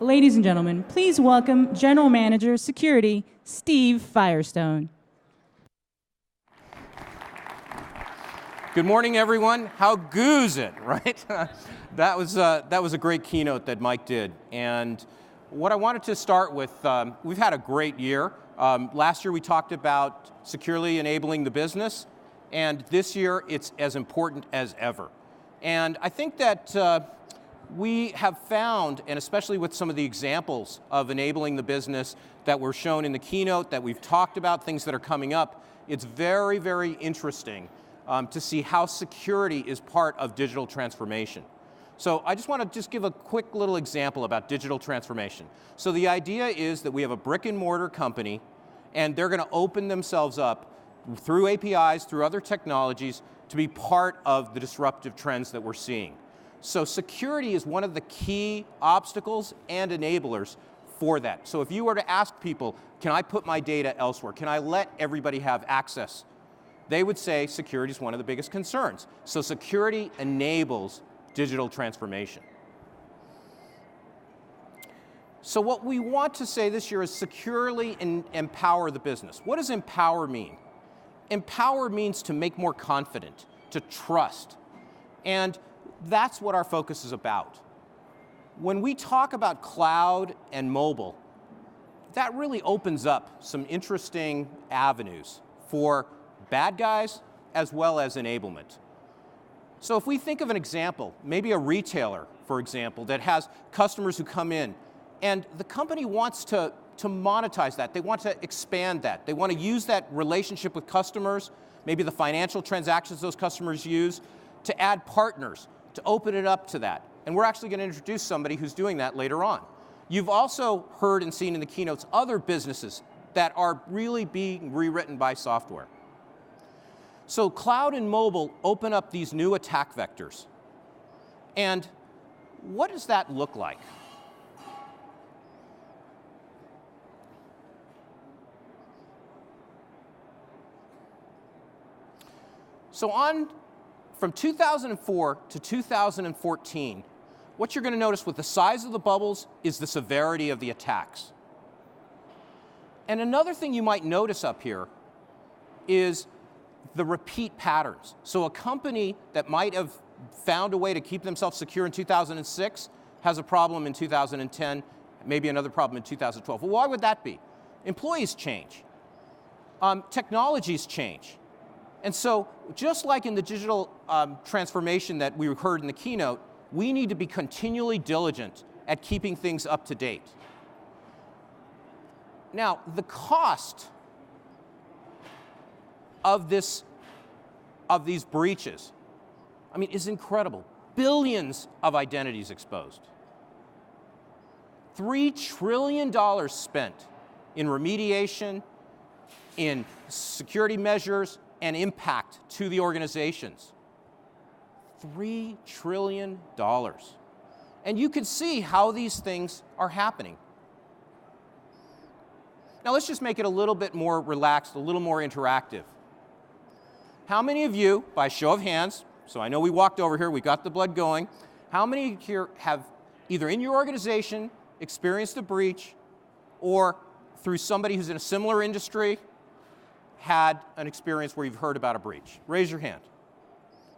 Ladies and gentlemen, please welcome General Manager Security, Steve Firestone. Good morning, everyone. How goes it, right? That was a great keynote that Mike did. And what I wanted to start with, we've had a great year. Last year we talked about securely enabling the business, and this year it's as important as ever. And I think that we have found, and especially with some of the examples of enabling the business that were shown in the keynote, that we've talked about, things that are coming up, it's very, very interesting to see how security is part of digital transformation. So I just want to give a quick little example about digital transformation. So the idea is that we have a brick and mortar company, and they're going to open themselves up through APIs, through other technologies, to be part of the disruptive trends that we're seeing. So security is one of the key obstacles and enablers for that. So if you were to ask people, can I put my data elsewhere? Can I let everybody have access? They would say security is one of the biggest concerns. So security enables digital transformation. So what we want to say this year is securely empower the business. What does empower mean? Empower means to make more confident, to trust. And that's what our focus is about. When we talk about cloud and mobile, that really opens up some interesting avenues for bad guys as well as enablement. So if we think of an example, maybe a retailer, for example, that has customers who come in, and the company wants to monetize that. They want to expand that. They want to use that relationship with customers, maybe the financial transactions those customers use, to add partners, to open it up to that. And we're actually going to introduce somebody who's doing that later on. You've also heard and seen in the keynotes other businesses that are really being rewritten by software. So cloud and mobile open up these new attack vectors. And what does that look like? So from 2004 to 2014, what you're going to notice with the size of the bubbles is the severity of the attacks. And another thing you might notice up here is the repeat patterns. So a company that might have found a way to keep themselves secure in 2006 has a problem in 2010, maybe another problem in 2012. Well, why would that be? Employees change. Technologies change. And so just like in the digital transformation that we heard in the keynote, we need to be continually diligent at keeping things up to date. Now, the cost of these breaches, is incredible. Billions of identities exposed. $3 trillion spent in remediation, in security measures, and impact to the organizations. $3 trillion. And you can see how these things are happening. Now let's just make it a little bit more relaxed, a little more interactive. How many of you, by show of hands, so I know we walked over here, we got the blood going, how many here have either in your organization experienced a breach or through somebody who's in a similar industry had an experience where you've heard about a breach? Raise your hand.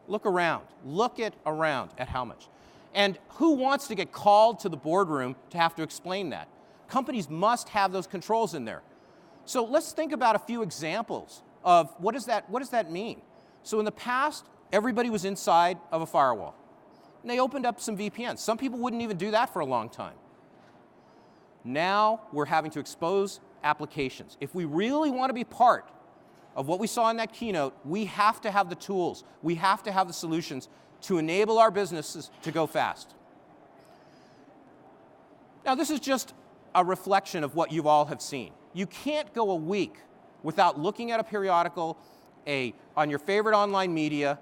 Look around. Look around at how much. And who wants to get called to the boardroom to have to explain that? Companies must have those controls in there. So let's think about a few examples of what does that mean? So in the past, everybody was inside of a firewall. And they opened up some VPNs. Some people wouldn't even do that for a long time. Now we're having to expose applications. If we really want to be part of what we saw in that keynote, we have to have the tools. We have to have the solutions to enable our businesses to go fast. Now, this is just a reflection of what you all have seen. You can't go a week without looking at a periodical on your favorite online media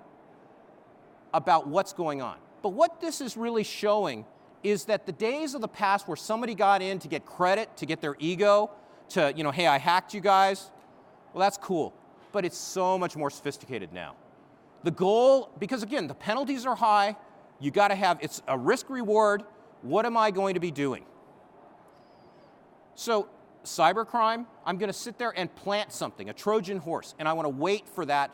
about what's going on. But what this is really showing is that the days of the past where somebody got in to get credit, to get their ego, to, hey, I hacked you guys, well, that's cool. But it's so much more sophisticated now. The goal, because again, the penalties are high, you got to have, it's a risk reward. What am I going to be doing? So cybercrime, I'm going to sit there and plant something, a Trojan horse, and I want to wait for that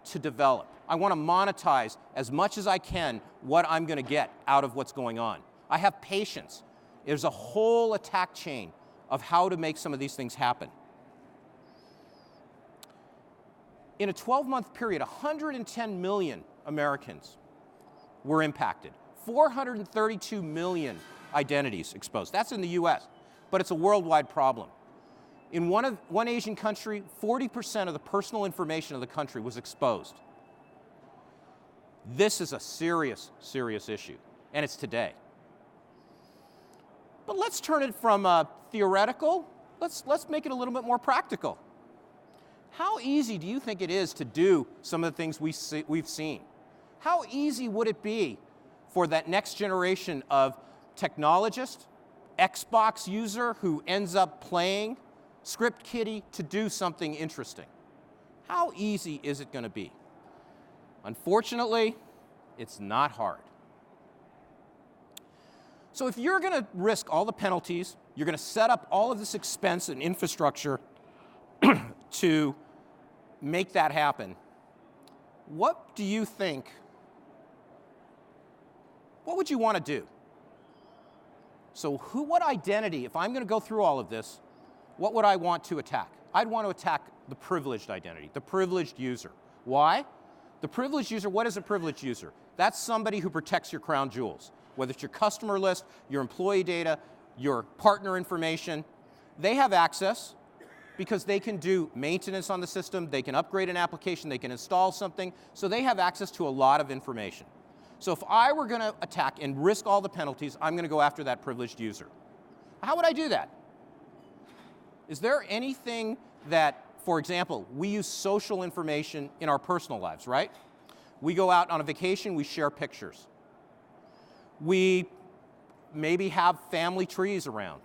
to develop. I want to monetize as much as I can what I'm going to get out of what's going on. I have patience. There's a whole attack chain of how to make some of these things happen. In a 12-month period, 110 million Americans were impacted. 432 million identities exposed. That's in the US, but it's a worldwide problem. In one Asian country, 40% of the personal information of the country was exposed. This is a serious, serious issue, and it's today. But let's turn it from theoretical, let's make it a little bit more practical. How easy do you think it is to do some of the things we've seen? How easy would it be for that next generation of technologist, Xbox user who ends up playing Script Kiddie to do something interesting? How easy is it going to be? Unfortunately, it's not hard. So if you're going to risk all the penalties, you're going to set up all of this expense and infrastructure to make that happen, what do you think, what would you want to do? So what identity, if I'm going to go through all of this, what would I want to attack? I'd want to attack the privileged identity, the privileged user. Why? The privileged user, what is a privileged user? That's somebody who protects your crown jewels, whether it's your customer list, your employee data, your partner information. They have access because they can do maintenance on the system, they can upgrade an application, they can install something, so they have access to a lot of information. So if I were going to attack and risk all the penalties, I'm going to go after that privileged user. How would I do that? Is there anything that, for example, we use social information in our personal lives, right? We go out on a vacation, we share pictures. We maybe have family trees around.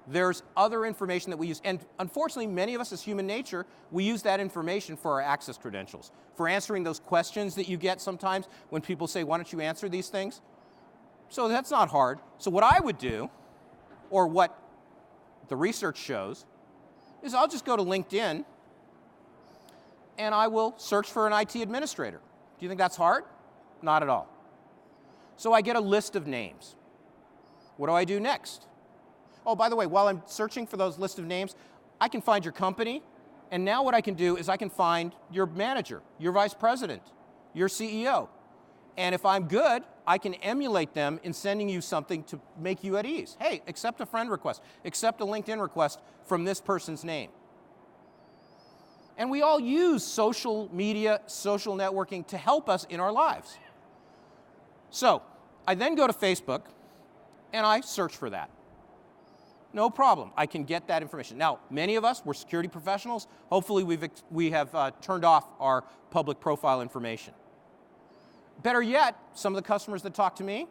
There's other information that we use, and unfortunately, many of us as human nature, we use that information for our access credentials, for answering those questions that you get sometimes when people say, why don't you answer these things? So that's not hard. So what I would do, or what the research shows, is I'll just go to LinkedIn and I will search for an IT administrator. Do you think that's hard? Not at all. So I get a list of names. What do I do next? Oh, by the way, while I'm searching for those list of names, I can find your company, and now what I can do is I can find your manager, your vice president, your CEO. And if I'm good, I can emulate them in sending you something to make you at ease. Hey, accept a friend request, accept a LinkedIn request from this person's name. And we all use social media, social networking to help us in our lives. So I then go to Facebook, and I search for that. No problem, I can get that information. Now, many of us, we're security professionals. Hopefully we have turned off our public profile information. Better yet, some of the customers that talk to me,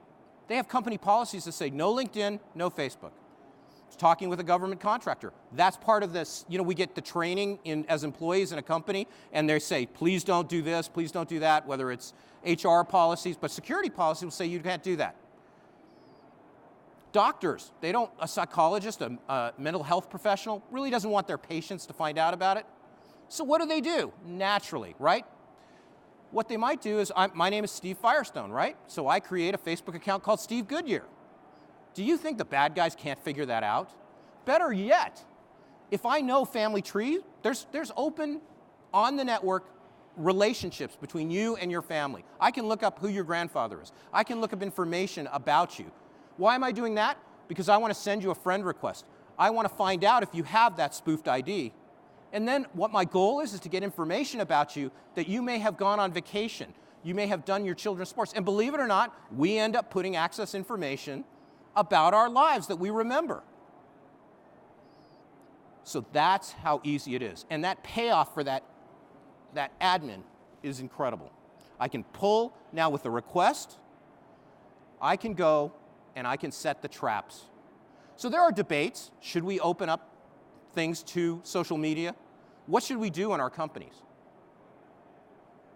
they have company policies that say no LinkedIn, no Facebook. I was talking with a government contractor. That's part of this, we get the training as employees in a company, and they say, please don't do this, please don't do that, whether it's HR policies, but security policies will say you can't do that. Doctors, a psychologist, a mental health professional, really doesn't want their patients to find out about it. So what do? Naturally, right? What they might do is, my name is Steve Firestone, right? So I create a Facebook account called Steve Goodyear. Do you think the bad guys can't figure that out? Better yet, if I know family tree, there's open, on the network, relationships between you and your family. I can look up who your grandfather is. I can look up information about you. Why am I doing that? Because I want to send you a friend request. I want to find out if you have that spoofed ID. And then what my goal is to get information about you that you may have gone on vacation. You may have done your children's sports. And believe it or not, we end up putting access information about our lives that we remember. So that's how easy it is. And that payoff for that admin is incredible. I can pull, now with the request, I can go and I can set the traps. So there are debates. Should we open up things to social media? What should we do in our companies?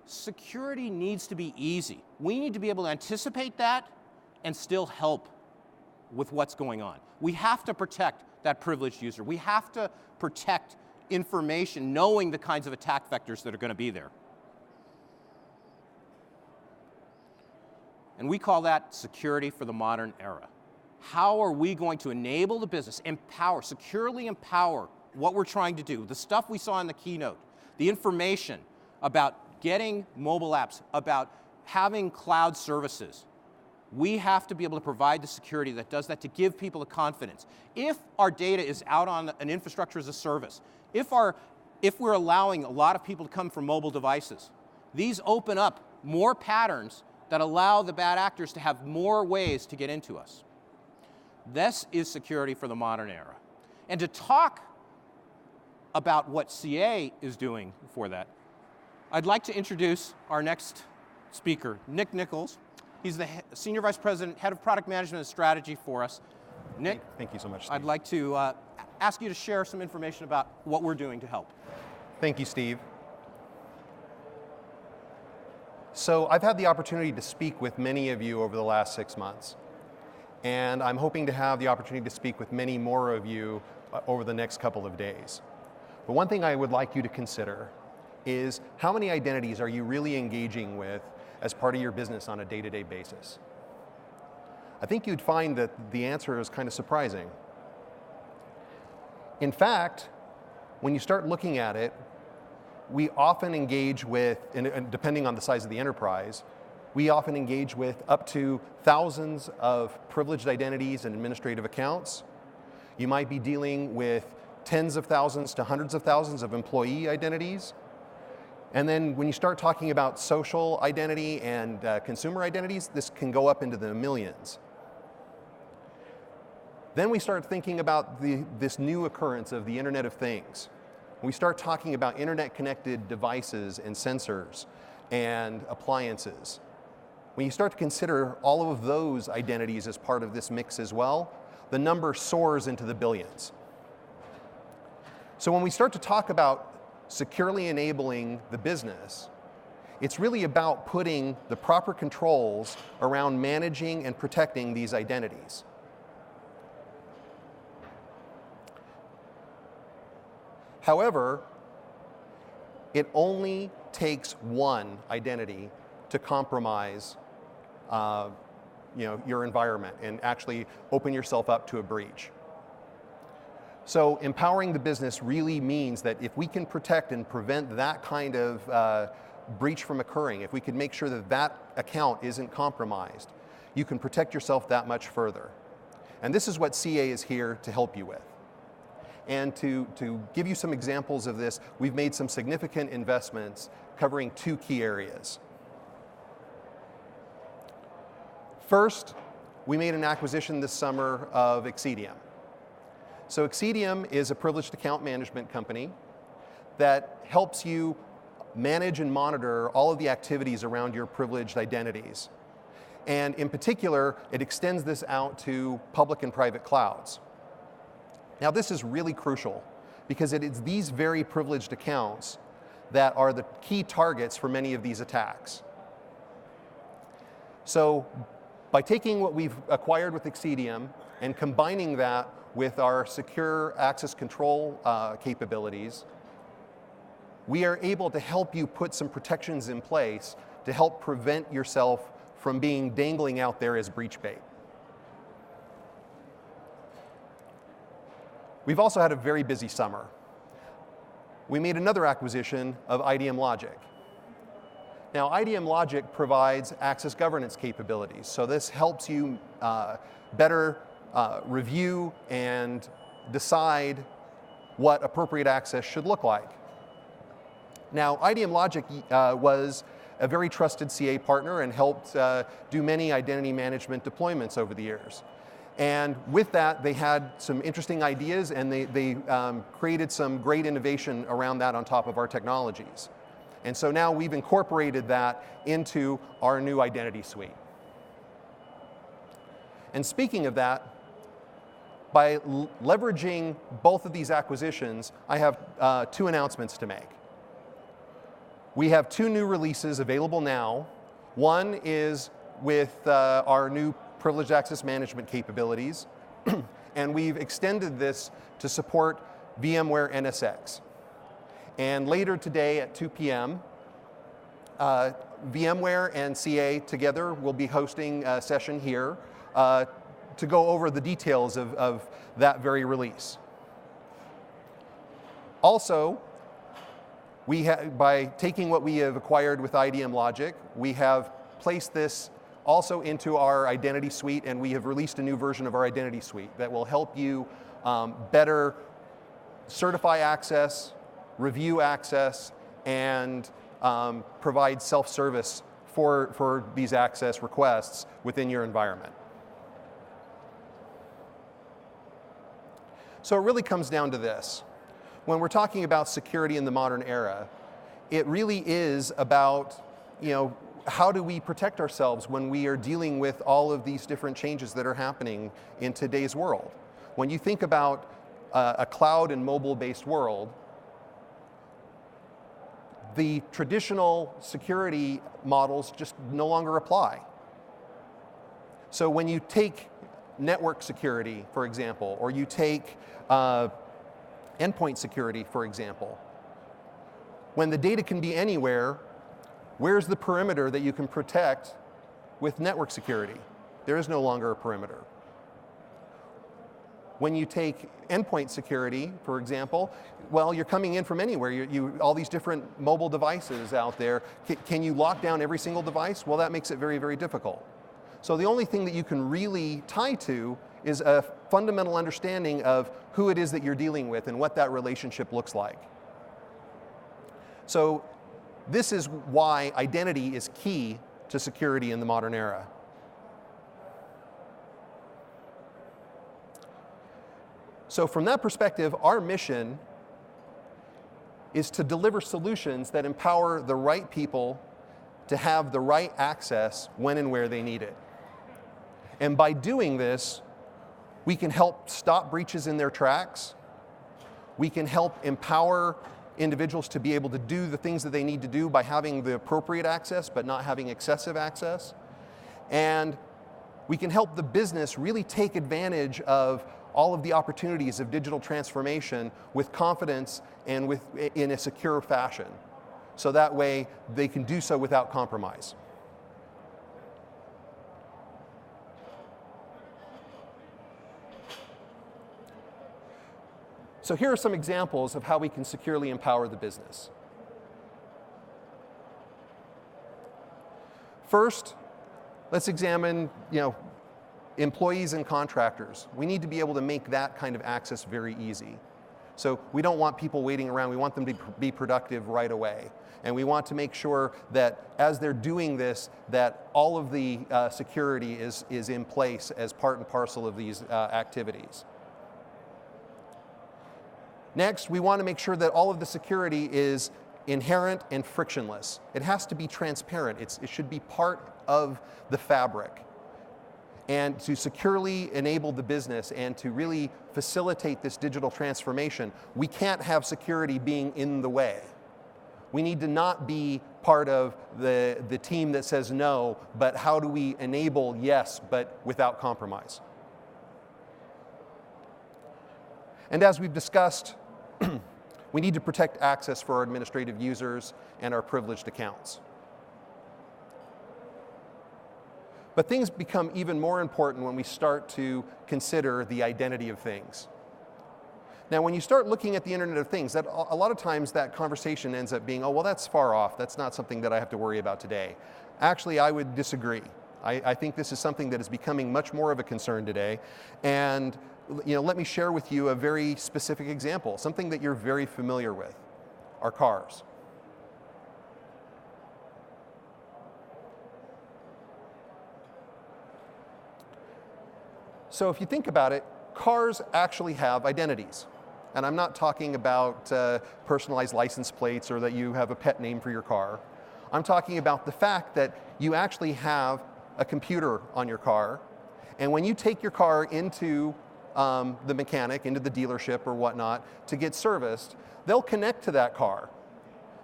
Security needs to be easy. We need to be able to anticipate that and still help with what's going on. We have to protect that privileged user. We have to protect information, knowing the kinds of attack vectors that are going to be there. And we call that security for the modern era. How are we going to enable the business, empower, securely empower what we're trying to do, the stuff we saw in the keynote, the information about getting mobile apps, about having cloud services. We have to be able to provide the security that does that to give people the confidence. If our data is out on an infrastructure as a service, if we're allowing a lot of people to come from mobile devices, these open up more patterns that allow the bad actors to have more ways to get into us. This is security for the modern era. And to talk about what CA is doing for that, I'd like to introduce our next speaker, Nick Nichols. He's the Senior Vice President, Head of Product Management and Strategy for us. Nick, thank you so much, Steve. I'd like to ask you to share some information about what we're doing to help. Thank you, Steve. So I've had the opportunity to speak with many of you over the last 6 months. And I'm hoping to have the opportunity to speak with many more of you over the next couple of days. But one thing I would like you to consider is how many identities are you really engaging with as part of your business on a day-to-day basis? I think you'd find that the answer is kind of surprising. In fact, when you start looking at it, we often engage with, and depending on the size of the enterprise, we often engage with up to thousands of privileged identities and administrative accounts. You might be dealing with tens of thousands to hundreds of thousands of employee identities. And then when you start talking about social identity and consumer identities, this can go up into the millions. Then we start thinking about this new occurrence of the Internet of Things. We start talking about internet-connected devices and sensors and appliances. When you start to consider all of those identities as part of this mix as well, the number soars into the billions. So when we start to talk about securely enabling the business, it's really about putting the proper controls around managing and protecting these identities. However, it only takes one identity to compromise your environment and actually open yourself up to a breach. So empowering the business really means that if we can protect and prevent that kind of breach from occurring, if we can make sure that that account isn't compromised, you can protect yourself that much further. And this is what CA is here to help you with. And to give you some examples of this, we've made some significant investments covering two key areas. First, we made an acquisition this summer of Itm. So Itm is a privileged account management company that helps you manage and monitor all of the activities around your privileged identities. And in particular, it extends this out to public and private clouds. Now this is really crucial because it is these very privileged accounts that are the key targets for many of these attacks. So by taking what we've acquired with Itm and combining that with our secure access control capabilities, we are able to help you put some protections in place to help prevent yourself from being dangling out there as breach bait. We've also had a very busy summer. We made another acquisition of Itm Logic. Now, Itm Logic provides access governance capabilities, so this helps you better review and decide what appropriate access should look like. Now, Itm Logic was a very trusted CA partner and helped do many identity management deployments over the years. And with that, they had some interesting ideas, and they created some great innovation around that on top of our technologies. And so now we've incorporated that into our new identity suite. And speaking of that, by leveraging both of these acquisitions, I have two announcements to make. We have two new releases available now. One is with our new privileged access management capabilities, and we've extended this to support VMware NSX. And later today at 2 p.m., VMware and CA together will be hosting a session here to go over the details of that very release. Also, by taking what we have acquired with IDM Logic, we have placed this also into our Identity Suite, and we have released a new version of our Identity Suite that will help you better certify access, review access, and provide self-service for these access requests within your environment. So it really comes down to this. When we're talking about security in the modern era, it really is about, how do we protect ourselves when we are dealing with all of these different changes that are happening in today's world? When you think about a cloud and mobile-based world, the traditional security models just no longer apply. So when you take network security, for example, or you take endpoint security, for example, when the data can be anywhere, where's the perimeter that you can protect with network security? There is no longer a perimeter. When you take endpoint security, for example, well, you're coming in from anywhere. All these different mobile devices out there. Can you lock down every single device? Well, that makes it very, very difficult. So the only thing that you can really tie to is a fundamental understanding of who it is that you're dealing with and what that relationship looks like. So this is why identity is key to security in the modern era. So from that perspective, our mission is to deliver solutions that empower the right people to have the right access when and where they need it. And by doing this, we can help stop breaches in their tracks. We can help empower individuals to be able to do the things that they need to do by having the appropriate access but not having excessive access. And we can help the business really take advantage of all of the opportunities of digital transformation with confidence and in a secure fashion. So that way they can do so without compromise. So here are some examples of how we can securely empower the business. First, let's examine, employees and contractors. We need to be able to make that kind of access very easy. So we don't want people waiting around. We want them to be productive right away. And we want to make sure that as they're doing this, that all of the security is in place as part and parcel of these activities. Next, we want to make sure that all of the security is inherent and frictionless. It has to be transparent. It should be part of the fabric. And to securely enable the business and to really facilitate this digital transformation, we can't have security being in the way. We need to not be part of the team that says no, but how do we enable yes, but without compromise? And as we've discussed, we need to protect access for our administrative users and our privileged accounts. But things become even more important when we start to consider the identity of things. Now, when you start looking at the Internet of Things, a lot of times that conversation ends up being, oh, well, that's far off. That's not something that I have to worry about today. Actually, I would disagree. I think this is something that is becoming much more of a concern today. And let me share with you a very specific example, something that you're very familiar with, our cars. So if you think about it, cars actually have identities. And I'm not talking about personalized license plates or that you have a pet name for your car. I'm talking about the fact that you actually have a computer on your car. And when you take your car into the mechanic, into the dealership or whatnot, to get serviced, they'll connect to that car.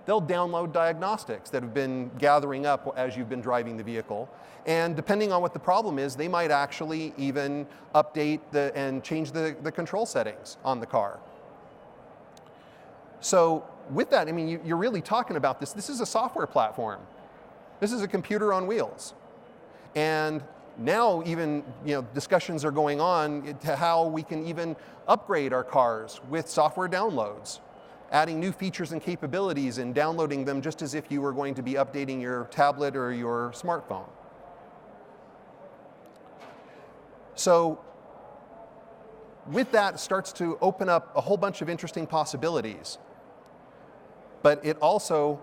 they'll download diagnostics that have been gathering up as you've been driving the vehicle. And depending on what the problem is, they might actually even update and change the control settings on the car. So with that, I mean, you're really talking about this. This is a software platform. This is a computer on wheels. And now even discussions are going on to how we can even upgrade our cars with software downloads, adding new features and capabilities and downloading them just as if you were going to be updating your tablet or your smartphone. So with that, it starts to open up a whole bunch of interesting possibilities. But it also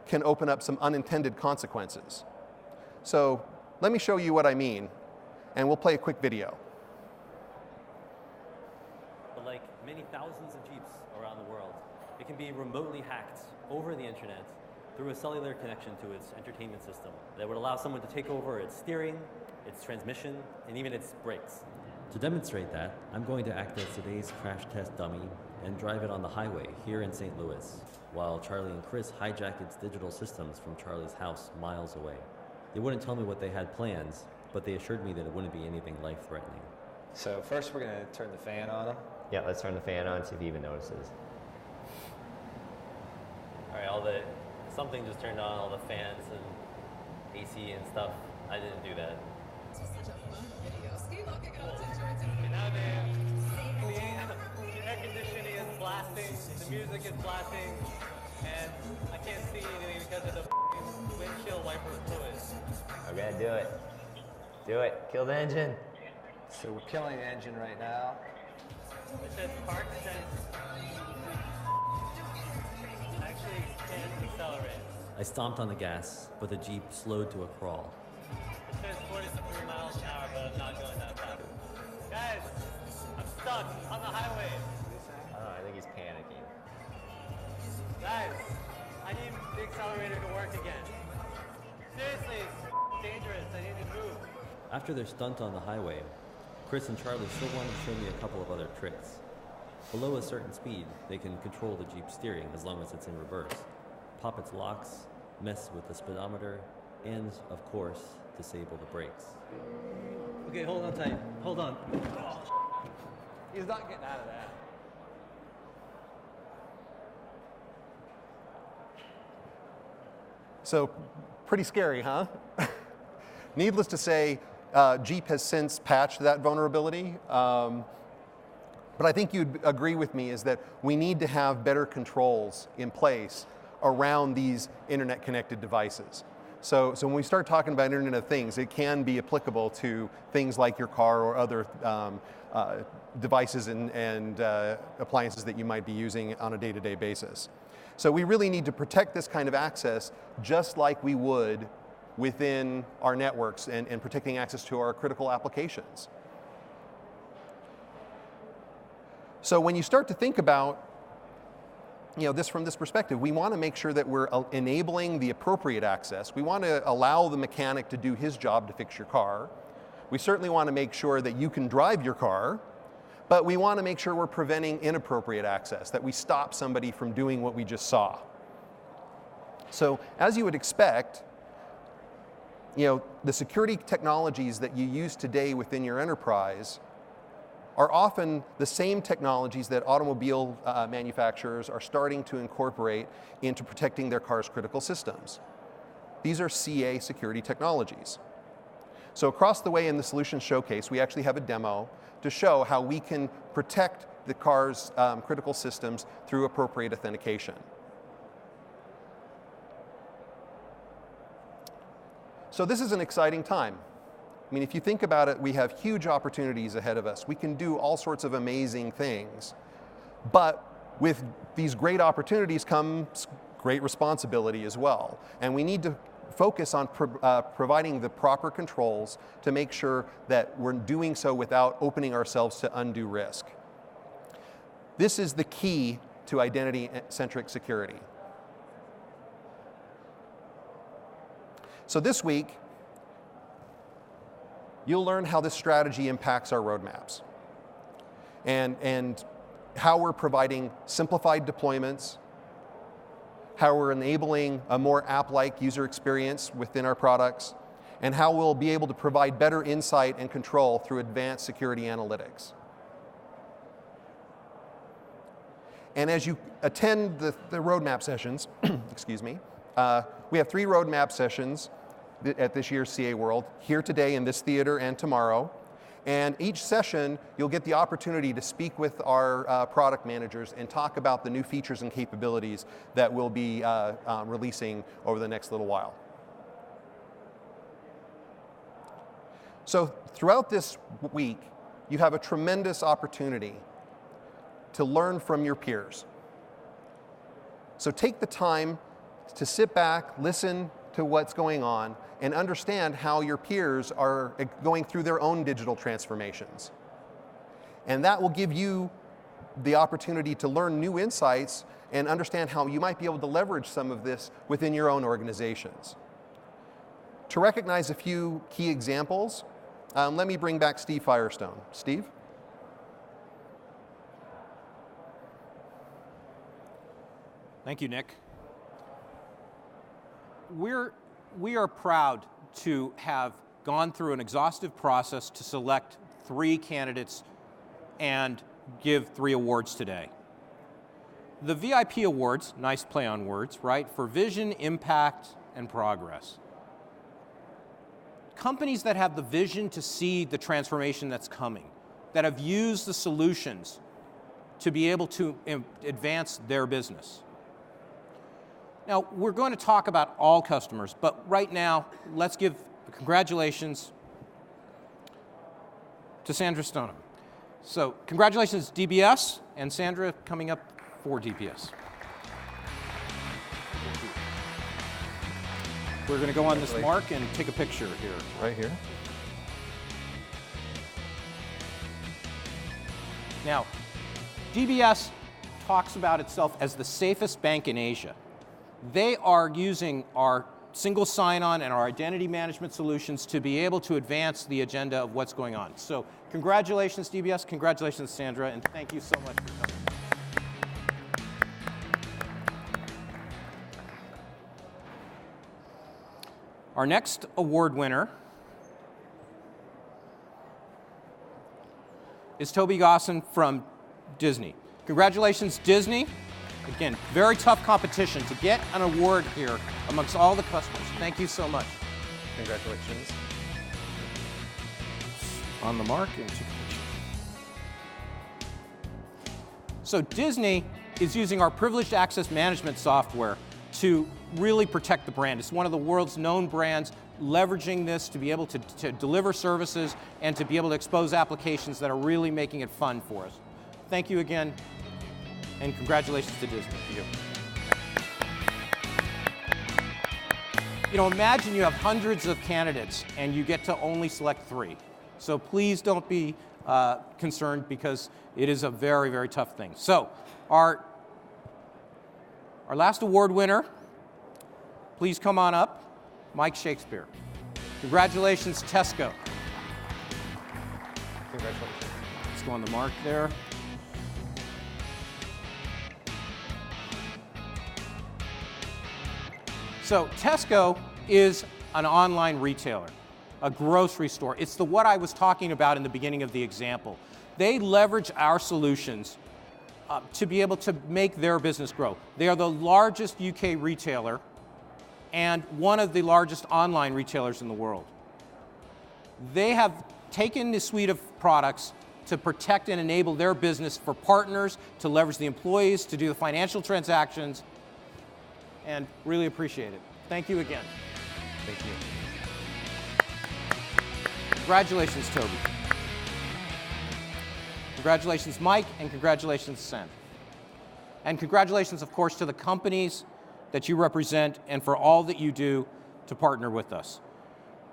can open up some unintended consequences. So let me show you what I mean, and we'll play a quick video. But like many thousands of Jeeps around the world, it can be remotely hacked over the internet through a cellular connection to its entertainment system that would allow someone to take over its steering, its transmission, and even its brakes. To demonstrate that, I'm going to act as today's crash test dummy and drive it on the highway here in St. Louis, while Charlie and Chris hijacked its digital systems from Charlie's house miles away. They wouldn't tell me what they had planned, but they assured me that it wouldn't be anything life-threatening. So first we're going to turn the fan on him. Yeah, let's turn the fan on, see if he even notices. All right, something just turned on, all the fans and AC and stuff. I didn't do that. And now the air conditioning is blasting, the music is blasting, and I can't see anything because of the windshield wiper fluid. Okay, do it. Do it. Kill the engine. So we're killing the engine right now. It says park sense. Actually can't accelerate. I stomped on the gas, but the Jeep slowed to a crawl. It says 43 miles an hour, but I'm not going that fast. Guys, I'm stuck on the highway. I don't know, I think he's panicking. Guys, I need the accelerator to work again. Seriously, it's dangerous. I need to move. After their stunt on the highway, Chris and Charlie still wanted to show me a couple of other tricks. Below a certain speed, they can control the Jeep's steering as long as it's in reverse, pop its locks, mess with the speedometer, and, of course, disable the brakes. Okay, hold on tight. Hold on. Oh, he's not getting out of that. So pretty scary, huh? Needless to say, Jeep has since patched that vulnerability. But I think you'd agree with me is that we need to have better controls in place around these internet-connected devices. So when we start talking about Internet of Things, it can be applicable to things like your car or other devices and appliances that you might be using on a day-to-day basis. So we really need to protect this kind of access just like we would within our networks and protecting access to our critical applications. So when you start to think about this from this perspective, we want to make sure that we're enabling the appropriate access. We want to allow the mechanic to do his job to fix your car. We certainly want to make sure that you can drive your car, but we want to make sure we're preventing inappropriate access, that we stop somebody from doing what we just saw. So as you would expect, the security technologies that you use today within your enterprise are often the same technologies that automobile manufacturers are starting to incorporate into protecting their cars' critical systems. These are CA security technologies. So across the way in the solution showcase, we actually have a demo to show how we can protect the car's critical systems through appropriate authentication. So this is an exciting time. I mean, if you think about it, we have huge opportunities ahead of us. We can do all sorts of amazing things. But with these great opportunities comes great responsibility as well. And we need to focus on providing the proper controls to make sure that we're doing so without opening ourselves to undue risk. This is the key to identity-centric security. So this week, you'll learn how this strategy impacts our roadmaps and how we're providing simplified deployments, how we're enabling a more app-like user experience within our products, and how we'll be able to provide better insight and control through advanced security analytics. And as you attend the roadmap sessions, excuse me, we have 3 roadmap sessions at this year's CA World, here today in this theater and tomorrow. And each session, you'll get the opportunity to speak with our product managers and talk about the new features and capabilities that we'll be releasing over the next little while. So throughout this week, you have a tremendous opportunity to learn from your peers. So take the time to sit back, listen to what's going on, and understand how your peers are going through their own digital transformations. And that will give you the opportunity to learn new insights and understand how you might be able to leverage some of this within your own organizations. To recognize a few key examples, let me bring back Steve Firestone. Steve? Thank you, Nick. We are proud to have gone through an exhaustive process to select 3 candidates and give 3 awards today. The VIP awards, nice play on words, right, for vision, impact, and progress. Companies that have the vision to see the transformation that's coming, that have used the solutions to be able to advance their business. Now, we're going to talk about all customers, but right now, let's give congratulations to Sandra Stoneham. So, congratulations, DBS, and Sandra coming up for DPS. We're going to go on this mark and take a picture here. Right here. Now, DBS talks about itself as the safest bank in Asia. They are using our single sign-on and our identity management solutions to be able to advance the agenda of what's going on. So congratulations, DBS, congratulations, Sandra, and thank you so much for coming. Our next award winner is Toby Gosson from Disney. Congratulations, Disney. Again, very tough competition to get an award here amongst all the customers. Thank you so much. Congratulations. On the mark and take a picture. So Disney is using our privileged access management software to really protect the brand. It's one of the world's known brands, leveraging this to be able to deliver services and to be able to expose applications that are really making it fun for us. Thank you again. And congratulations to Disney. You know, imagine you have hundreds of candidates and you get to only select 3. So please don't be concerned because it is a very, very tough thing. So our last award winner, please come on up, Mike Shakespeare. Congratulations, Tesco. Congratulations. Let's go on the mark there. So Tesco is an online retailer, a grocery store. It's what I was talking about in the beginning of the example. They leverage our solutions to be able to make their business grow. They are the largest UK retailer and one of the largest online retailers in the world. They have taken this suite of products to protect and enable their business for partners, to leverage the employees, to do the financial transactions, and really appreciate it. Thank you again. Thank you. Congratulations, Toby. Congratulations, Mike, and congratulations, Sen. And congratulations, of course, to the companies that you represent and for all that you do to partner with us.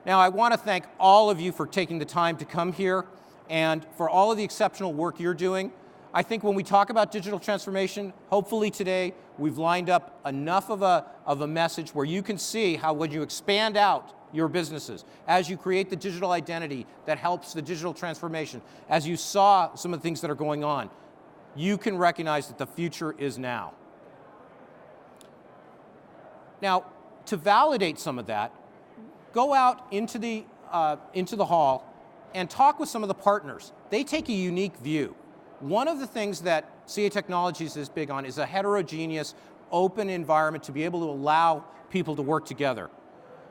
Now, I want to thank all of you for taking the time to come here and for all of the exceptional work you're doing. I think when we talk about digital transformation, hopefully today we've lined up enough of a message where you can see how when you expand out your businesses, as you create the digital identity that helps the digital transformation, as you saw some of the things that are going on, you can recognize that the future is now. Now, to validate some of that, go out into the hall and talk with some of the partners. They take a unique view. One of the things that CA Technologies is big on is a heterogeneous, open environment to be able to allow people to work together.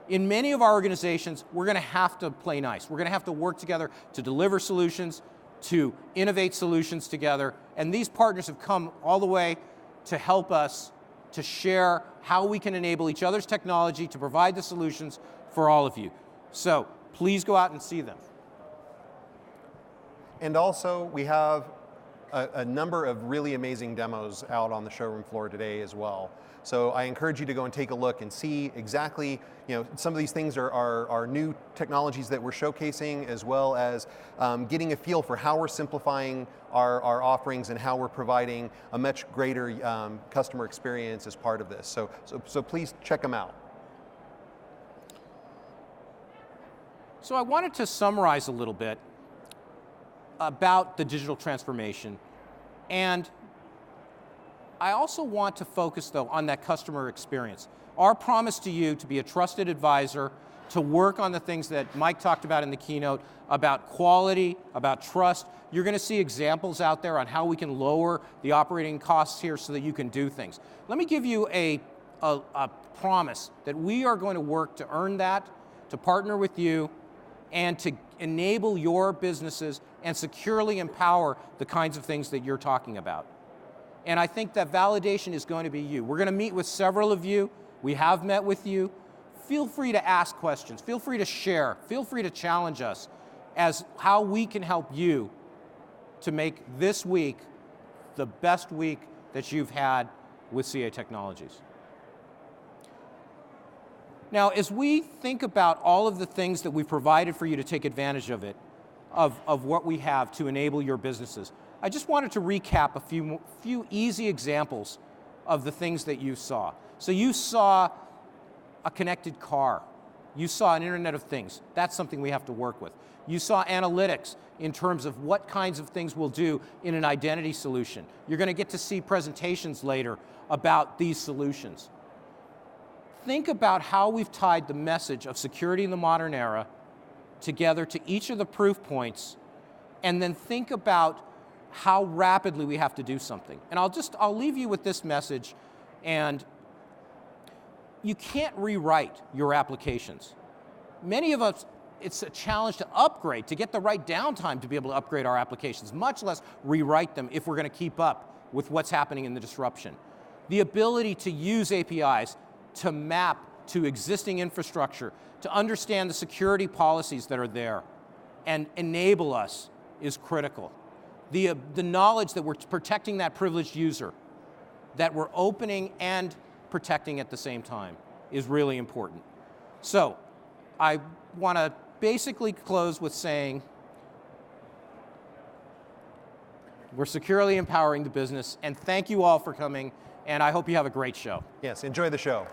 In many of our organizations, we're going to have to play nice. We're going to have to work together to deliver solutions, to innovate solutions together, and these partners have come all the way to help us to share how we can enable each other's technology to provide the solutions for all of you. So please go out and see them. And also, we have a number of really amazing demos out on the showroom floor today as well. So I encourage you to go and take a look and see exactly, some of these things are new technologies that we're showcasing, as well as getting a feel for how we're simplifying our offerings and how we're providing a much greater customer experience as part of this. So please check them out. So I wanted to summarize a little bit about the digital transformation. And I also want to focus, though, on that customer experience. Our promise to you to be a trusted advisor, to work on the things that Mike talked about in the keynote, about quality, about trust. You're going to see examples out there on how we can lower the operating costs here so that you can do things. Let me give you a promise that we are going to work to earn that, to partner with you, and to enable your businesses and securely empower the kinds of things that you're talking about. And I think that validation is going to be you. We're going to meet with several of you. We have met with you. Feel free to ask questions. Feel free to share. Feel free to challenge us as how we can help you to make this week the best week that you've had with CA Technologies. Now, as we think about all of the things that we've provided for you to take advantage of it, of what we have to enable your businesses, I just wanted to recap a few easy examples of the things that you saw. So you saw a connected car. You saw an Internet of Things. That's something we have to work with. You saw analytics in terms of what kinds of things we'll do in an identity solution. You're going to get to see presentations later about these solutions. Think about how we've tied the message of security in the modern era together to each of the proof points, and then think about how rapidly we have to do something. And I'll leave you with this message, and you can't rewrite your applications. Many of us, it's a challenge to upgrade, to get the right downtime to be able to upgrade our applications, much less rewrite them if we're going to keep up with what's happening in the disruption. The ability to use APIs to map to existing infrastructure, to understand the security policies that are there and enable us is critical. The knowledge that we're protecting that privileged user, that we're opening and protecting at the same time is really important. So I want to basically close with saying we're securely empowering the business, and thank you all for coming, and I hope you have a great show. Yes, enjoy the show.